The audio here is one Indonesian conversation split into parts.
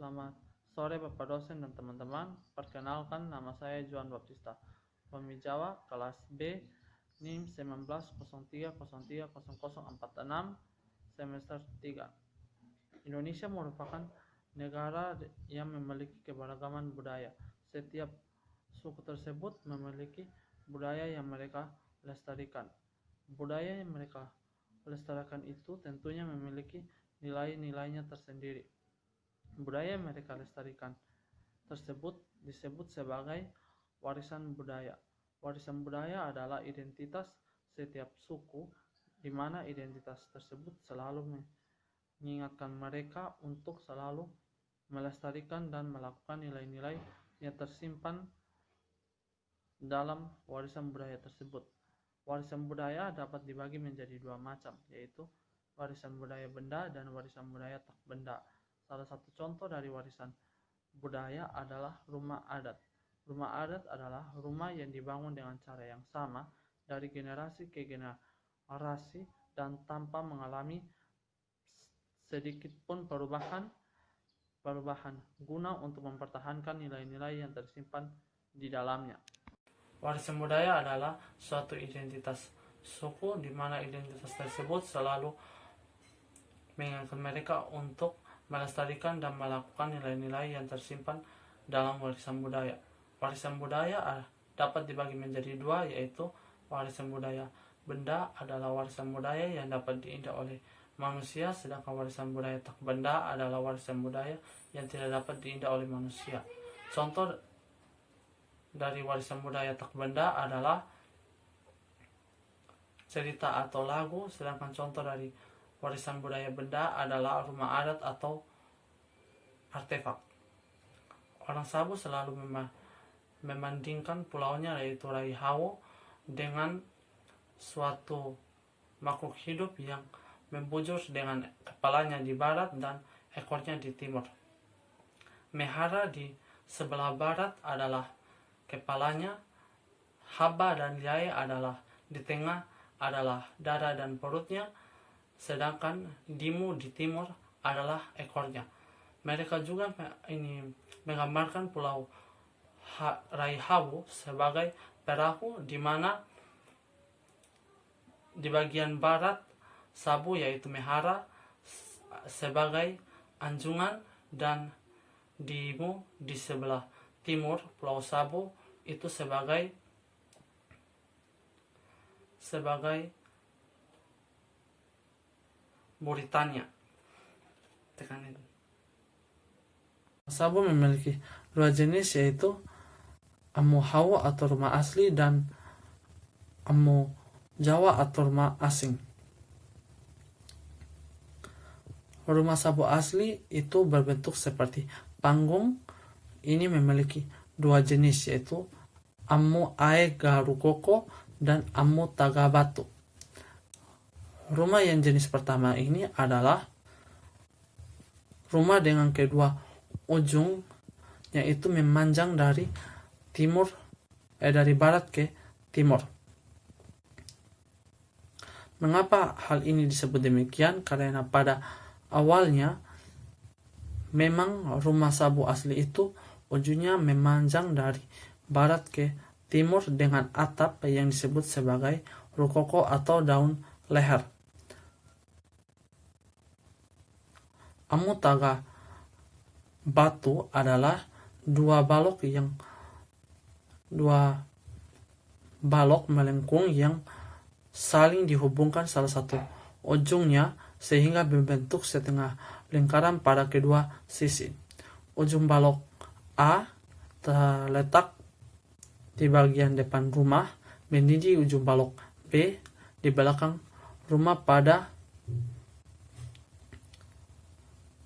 Selamat sore Bapak dosen dan teman-teman. Perkenalkan, nama saya Juan Baptista, pemijawa kelas B NIM 1903030046 semester 3. Indonesia merupakan negara yang memiliki keberagaman budaya. Setiap suku tersebut memiliki budaya yang mereka lestarikan. Budaya yang mereka lestarikan itu tentunya memiliki nilai-nilainya tersendiri. Budaya yang mereka lestarikan tersebut disebut sebagai warisan budaya. Warisan budaya adalah identitas setiap suku, di mana identitas tersebut selalu mengingatkan mereka untuk selalu melestarikan dan melakukan nilai-nilai yang tersimpan dalam warisan budaya tersebut. Warisan budaya dapat dibagi menjadi dua macam, yaitu warisan budaya benda dan warisan budaya tak benda. Salah satu contoh dari warisan budaya adalah rumah adat. Rumah adat adalah rumah yang dibangun dengan cara yang sama dari generasi ke generasi dan tanpa mengalami sedikit pun perubahan guna untuk mempertahankan nilai-nilai yang tersimpan di dalamnya. Warisan budaya adalah suatu identitas suku di mana identitas tersebut selalu mengingatkan mereka untuk melestarikan dan melakukan nilai-nilai yang tersimpan dalam warisan budaya. Warisan budaya dapat dibagi menjadi dua, yaitu warisan budaya benda adalah warisan budaya yang dapat diinjak oleh manusia, sedangkan warisan budaya tak benda adalah warisan budaya yang tidak dapat diinjak oleh manusia. Contoh dari warisan budaya tak benda adalah cerita atau lagu, sedangkan contoh dari warisan budaya benda adalah rumah adat atau artefak. Orang Sabo selalu membandingkan pulaunya, yaitu Raihau, dengan suatu makhluk hidup yang membujur dengan kepalanya di barat dan ekornya di timur. Mehara di sebelah barat adalah kepalanya, Haba dan Liai adalah di tengah adalah dada dan perutnya, sedangkan Dimu di timur adalah ekornya. Mereka juga menggambarkan pulau Raihau sebagai perahu, di mana di bagian barat Sabu yaitu Mehara sebagai anjungan, dan Dimu di sebelah timur pulau Sabu itu sebagai Mauritania. Sabu memiliki dua jenis, yaitu Amu Hawa atau rumah asli dan Amu Jawa atau rumah asing. Rumah Sabu asli itu berbentuk seperti panggung. Ini memiliki dua jenis, yaitu Amu Ae Garukoko dan Amu Tagabatu. Rumah yang jenis pertama ini adalah rumah dengan kedua ujung, yaitu memanjang dari barat ke timur. Mengapa hal ini disebut demikian? Karena pada awalnya memang rumah Sabu asli itu ujungnya memanjang dari barat ke timur dengan atap yang disebut sebagai rukoko atau daun leher. Amu Taga Batu adalah dua balok melengkung yang saling dihubungkan salah satu ujungnya sehingga membentuk setengah lingkaran pada kedua sisi. Ujung balok A terletak di bagian depan rumah, menjadi ujung balok B di belakang rumah pada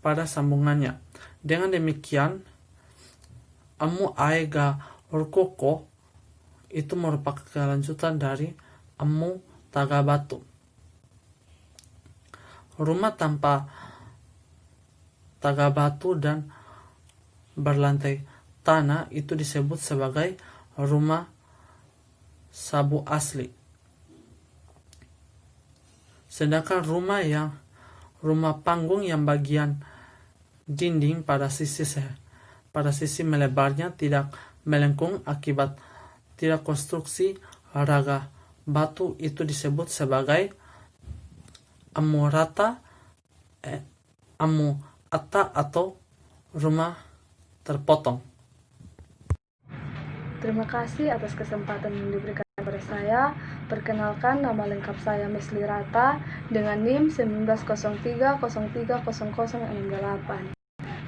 sambungannya. Dengan demikian, Amu Aega Rukoko itu merupakan kelanjutan dari Amu Tagabatu. Rumah tanpa tagabatu dan berlantai tanah itu disebut sebagai rumah Sabu asli. Sedangkan rumah panggung yang bagian Dinding pada sisi melebarnya tidak melengkung akibat tidak konstruksi raga batu itu disebut sebagai amurata amuata atau rumah terpotong. Terima kasih atas kesempatan yang diberikan kepada saya. Perkenalkan, nama lengkap saya Mesli Rata dengan NIM 1903030068.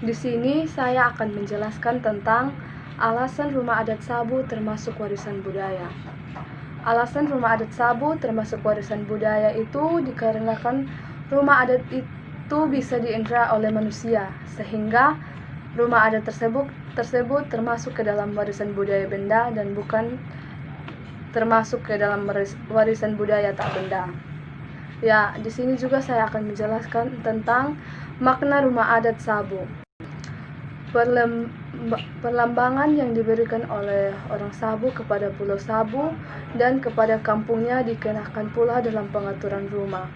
Di sini saya akan menjelaskan tentang alasan rumah adat Sabu termasuk warisan budaya. Alasan rumah adat Sabu termasuk warisan budaya itu dikarenakan rumah adat itu bisa diindra oleh manusia, sehingga rumah adat tersebut termasuk ke dalam warisan budaya benda dan bukan termasuk ke dalam warisan budaya tak benda. Ya, di sini juga saya akan menjelaskan tentang makna rumah adat Sabu. Perlambangan yang diberikan oleh orang Sabu kepada Pulau Sabu dan kepada kampungnya dikenakan pula dalam pengaturan rumah.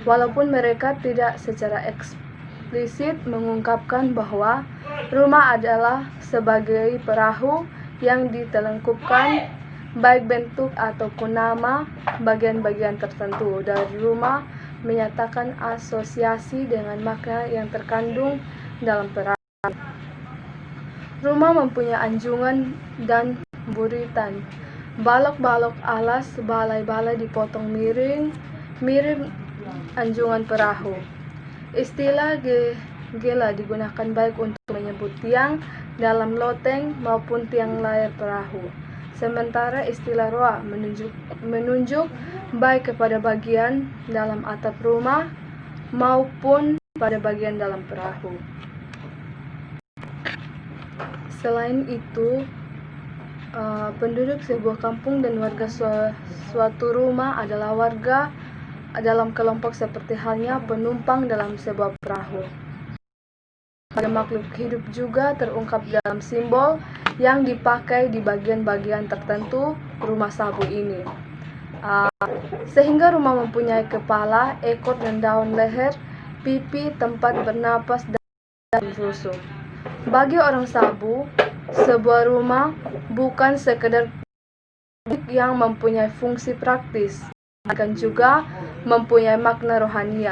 Walaupun mereka tidak secara eksplisit mengungkapkan bahwa rumah adalah sebagai perahu yang ditelengkupkan baik bentuk ataupun nama bagian-bagian tertentu dari rumah, menyatakan asosiasi dengan makna yang terkandung dalam perahu. Rumah mempunyai anjungan dan buritan. Balok-balok alas, balai-balai dipotong miring, mirip anjungan perahu. Istilah gela digunakan baik untuk menyebut tiang dalam loteng maupun tiang layar perahu. Sementara istilah roa menunjuk baik kepada bagian dalam atap rumah maupun pada bagian dalam perahu. Selain itu, penduduk sebuah kampung dan warga suatu rumah adalah warga dalam kelompok seperti halnya penumpang dalam sebuah perahu. Pada makhluk hidup juga terungkap dalam simbol yang dipakai di bagian-bagian tertentu rumah Sabu ini. Sehingga rumah mempunyai kepala, ekor dan daun leher, pipi, tempat bernapas dan rusuk. Bagi orang Sabu, sebuah rumah bukan sekedar yang mempunyai fungsi praktis, akan juga mempunyai makna rohania.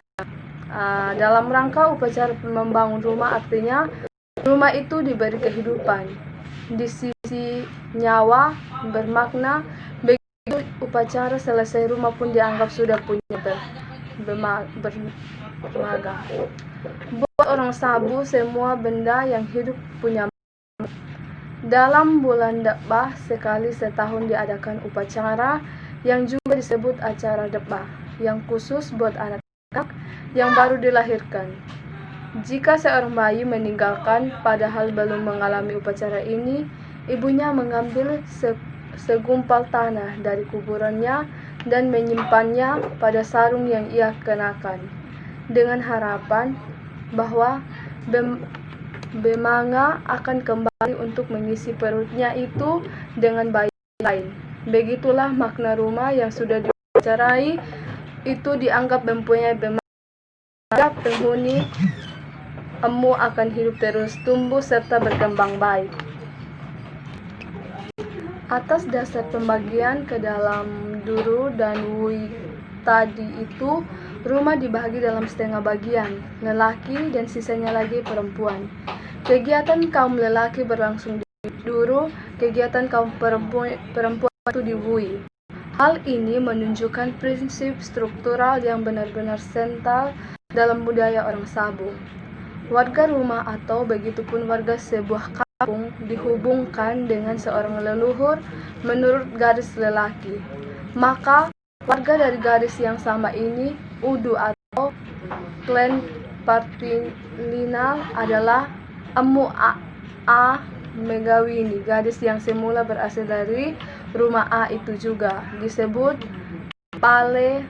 Dalam rangka upacara membangun rumah, artinya rumah itu diberi kehidupan. Di sisi nyawa bermakna, begitu upacara selesai rumah pun dianggap sudah punya bermaga. Buat orang Sabu, semua benda yang hidup punya makna. Dalam bulan Debah sekali setahun diadakan upacara yang juga disebut acara Debah, yang khusus buat anak yang baru dilahirkan. Jika seorang bayi meninggalkan padahal belum mengalami upacara ini, ibunya mengambil segumpal tanah dari kuburannya dan menyimpannya pada sarung yang ia kenakan, dengan harapan bahwa bemanga akan kembali untuk mengisi perutnya itu dengan bayi lain. Begitulah makna rumah yang sudah diupacarai itu dianggap mempunyai bemanga, penghuni emu akan hidup terus, tumbuh serta berkembang baik. Atas dasar pembagian ke dalam duru dan wui tadi itu, rumah dibagi dalam setengah bagian, lelaki dan sisanya lagi perempuan. Kegiatan kaum lelaki berlangsung di duru, kegiatan kaum perempuan itu di wui. Hal ini menunjukkan prinsip struktural yang benar-benar sentral dalam budaya orang Sabu. Warga rumah atau begitupun warga sebuah kampung dihubungkan dengan seorang leluhur menurut garis lelaki. Maka warga dari garis yang sama ini, Udu atau klan patrilineal adalah Emu A Megawini. Gadis yang semula berasal dari rumah A itu juga disebut Pale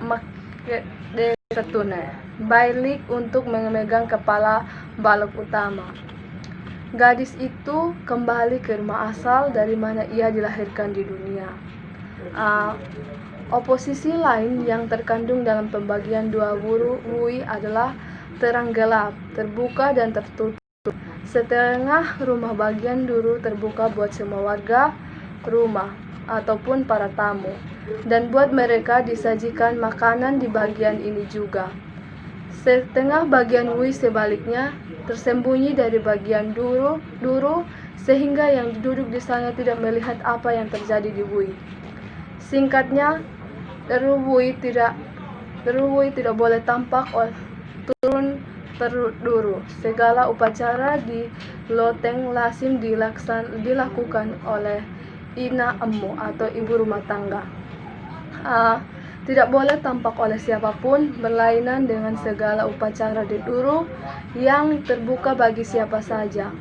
Makedetune, bailik untuk memegang kepala balok utama. Gadis itu kembali ke rumah asal dari mana ia dilahirkan di dunia. Oposisi lain yang terkandung dalam pembagian dua wui adalah terang gelap, terbuka dan tertutup. Setengah rumah bagian duru terbuka buat semua warga rumah ataupun para tamu, dan buat mereka disajikan makanan di bagian ini juga. Setengah bagian Wui sebaliknya tersembunyi dari bagian duru sehingga yang duduk di sana tidak melihat apa yang terjadi di Wui. Singkatnya, Wui tidak boleh tampak turun duru. Segala upacara di loteng lazim dilakukan oleh ina emu atau ibu rumah tangga. Tidak boleh tampak oleh siapapun berlainan dengan segala upacara di duru yang terbuka bagi siapa saja.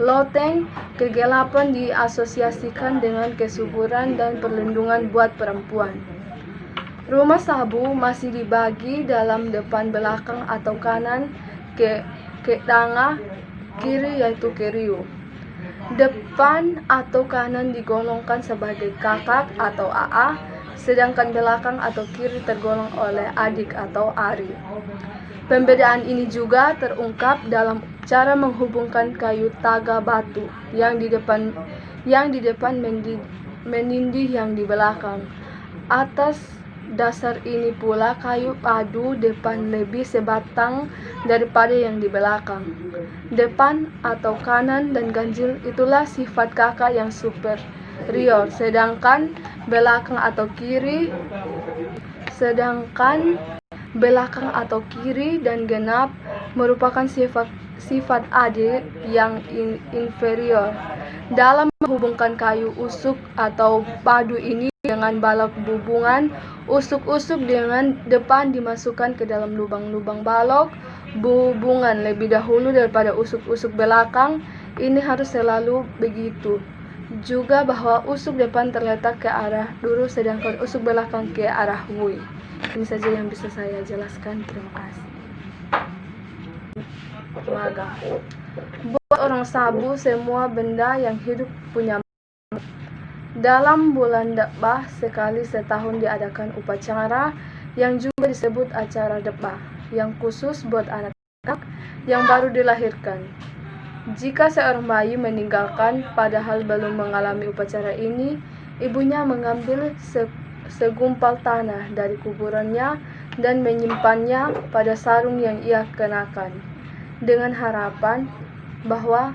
Loteng, kegelapan diasosiasikan dengan kesuburan dan perlindungan buat perempuan. Rumah sabu masih dibagi dalam depan, belakang atau kanan, ke tengah, kiri yaitu keriu. Depan atau kanan digolongkan sebagai kakak atau aa, sedangkan belakang atau kiri tergolong oleh adik atau ari. Pembedaan ini juga terungkap dalam cara menghubungkan kayu taga batu yang di depan menindih yang di belakang. Atas dasar ini pula kayu padu depan lebih sebatang daripada yang di belakang. Depan atau kanan dan ganjil itulah sifat kakak yang superior, sedangkan belakang atau kiri dan genap merupakan sifat adik yang inferior. Dalam menghubungkan kayu usuk atau padu ini dengan balok bubungan, usuk-usuk dengan depan dimasukkan ke dalam lubang-lubang balok bubungan lebih dahulu daripada usuk-usuk belakang. Ini harus selalu begitu. Juga bahwa usuk depan terletak ke arah duru sedangkan usuk belakang ke arah Wui. Ini saja yang bisa saya jelaskan. Terima kasih. Maga. Buat orang sabu, semua benda yang hidup punya maga. Dalam bulan Debah sekali setahun diadakan upacara yang juga disebut acara Debah, yang khusus buat anak-anak yang baru dilahirkan. Jika seorang bayi meninggalkan padahal belum mengalami upacara ini, ibunya mengambil segumpal tanah dari kuburannya dan menyimpannya pada sarung yang ia kenakan, dengan harapan bahwa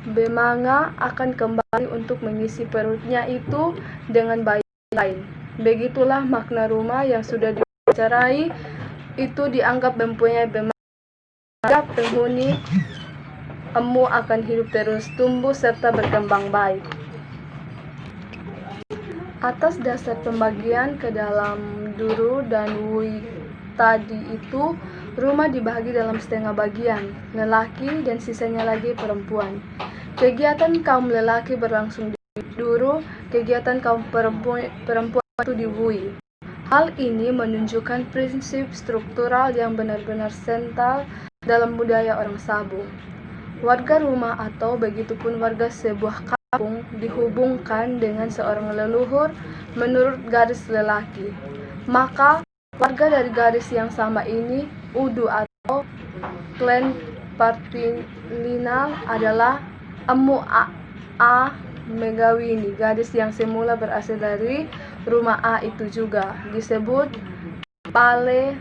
bemanga akan kembali untuk mengisi perutnya itu dengan bayi lain. Begitulah makna rumah yang sudah diupacarai itu dianggap mempunyai bemanga. Penghuni emu akan hidup terus, tumbuh serta berkembang baik. Atas dasar pembagian ke dalam duru dan wui tadi itu, rumah dibagi dalam setengah bagian, lelaki dan sisanya lagi perempuan. Kegiatan kaum lelaki berlangsung di duru, kegiatan kaum perempuan itu di wui. Hal ini menunjukkan prinsip struktural yang benar-benar sentral dalam budaya orang Sabu. Warga rumah atau begitupun warga sebuah kampung dihubungkan dengan seorang leluhur menurut garis lelaki. Maka warga dari garis yang sama ini, udu atau klan patrilineal adalah emu A Megawini. Gadis yang semula berasal dari rumah A itu juga disebut Pale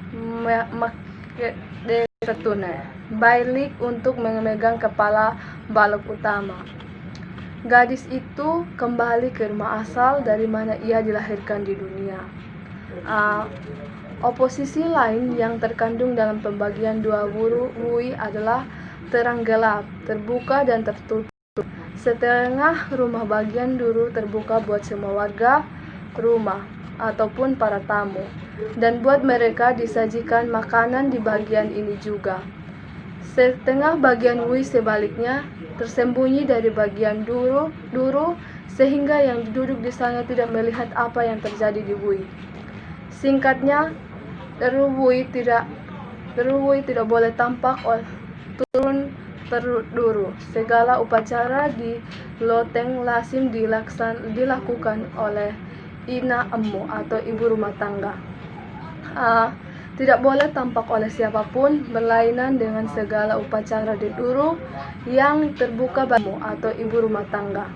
Makedetune. Bailik untuk memegang kepala balok utama. Gadis itu kembali ke rumah asal dari mana ia dilahirkan di dunia. Oposisi lain yang terkandung dalam pembagian dua wui adalah terang gelap, terbuka dan tertutup. Setengah rumah bagian duru terbuka buat semua warga rumah ataupun para tamu, dan buat mereka disajikan makanan di bagian ini juga. Setengah bagian wui sebaliknya tersembunyi dari bagian duru sehingga yang duduk di sana tidak melihat apa yang terjadi di wui. Singkatnya, Wui tidak boleh tampak turun duru. Segala upacara di loteng lazim dilakukan oleh ina emu atau ibu rumah tangga. Tidak boleh tampak oleh siapapun berlainan dengan segala upacara di duru yang terbuka bagimu atau ibu rumah tangga.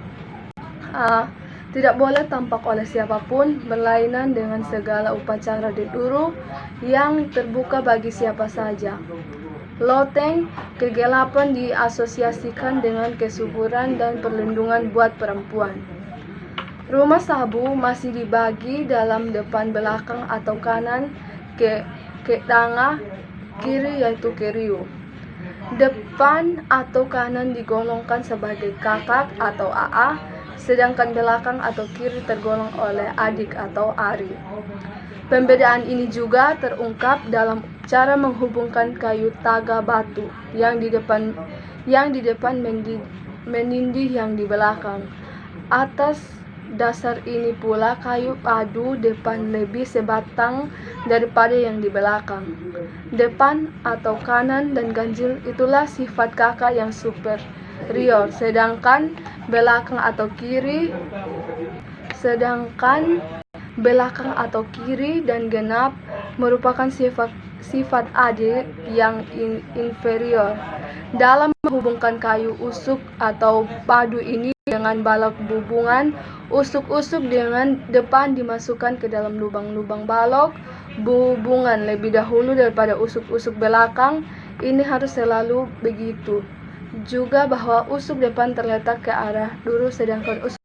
Tidak boleh tampak oleh siapapun berlainan dengan segala upacara di duru yang terbuka bagi siapa saja. Loteng, kegelapan diasosiasikan dengan kesuburan dan perlindungan buat perempuan. Rumah sabu masih dibagi dalam depan, belakang, atau kanan ke tengah, kiri yaitu keriu. Depan atau kanan digolongkan sebagai kakak atau aa, sedangkan belakang atau kiri tergolong oleh adik atau ari. Pembedaan ini juga terungkap dalam cara menghubungkan kayu taga batu yang di depan menindih yang di belakang. Atas dasar ini pula kayu padu depan lebih sebatang daripada yang di belakang. Depan atau kanan dan ganjil itulah sifat kakak yang superior, sedangkan belakang atau kiri dan genap merupakan sifat adik yang inferior. Dalam menghubungkan kayu usuk atau padu ini dengan balok bubungan, usuk-usuk dengan depan dimasukkan ke dalam lubang-lubang balok bubungan lebih dahulu daripada usuk-usuk belakang. Ini harus selalu begitu. Juga bahwa usuk depan terletak ke arah duru, sedangkan usuk